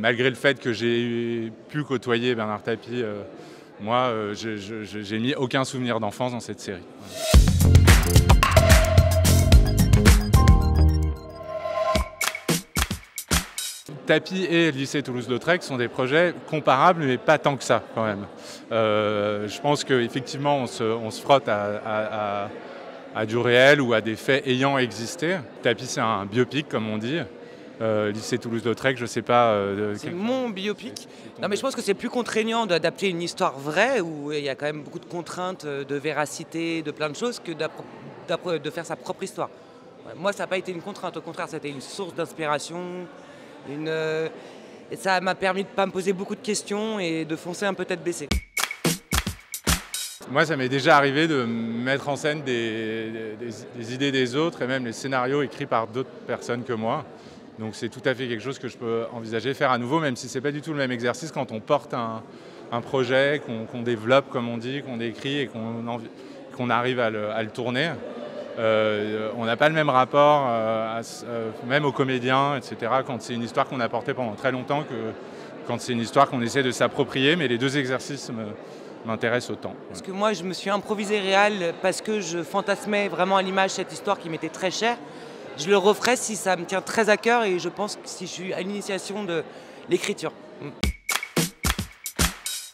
malgré le fait que j'ai pu côtoyer Bernard Tapie, moi, j'ai mis aucun souvenir d'enfance dans cette série. Tapie et lycée Toulouse-Lautrec sont des projets comparables, mais pas tant que ça quand même. Je pense qu'effectivement, on se frotte à du réel ou à des faits ayant existé. Tapie, c'est un biopic, comme on dit. Lycée Toulouse-Lautrec, je ne sais pas. C'est mon biopic. Non, mais je pense que c'est plus contraignant d'adapter une histoire vraie où il y a quand même beaucoup de contraintes, de véracité, de plein de choses, que de faire sa propre histoire. Moi, ça n'a pas été une contrainte. Au contraire, c'était une source d'inspiration. Et ça m'a permis de ne pas me poser beaucoup de questions et de foncer un peu tête baissée. Moi, ça m'est déjà arrivé de mettre en scène des idées des autres et même les scénarios écrits par d'autres personnes que moi. Donc c'est tout à fait quelque chose que je peux envisager de faire à nouveau, même si ce n'est pas du tout le même exercice quand on porte un projet, qu'on développe, comme on dit, qu'on écrit et qu'on arrive à le tourner. On n'a pas le même rapport, même aux comédiens, etc., quand c'est une histoire qu'on a portée pendant très longtemps que quand c'est une histoire qu'on essaie de s'approprier, mais les deux exercices m'intéressent autant. Parce que moi, je me suis improvisé réel parce que je fantasmais vraiment à l'image cette histoire qui m'était très chère. Je le referai si ça me tient très à cœur et je pense que si je suis à l'initiation de l'écriture.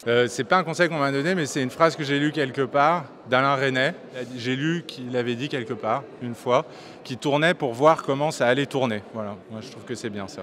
C'est pas un conseil qu'on m'a donné, mais c'est une phrase que j'ai lue quelque part d'Alain Resnais. J'ai lu qu'il avait dit quelque part, une fois, qu'il tournait pour voir comment ça allait tourner. Voilà, moi je trouve que c'est bien ça.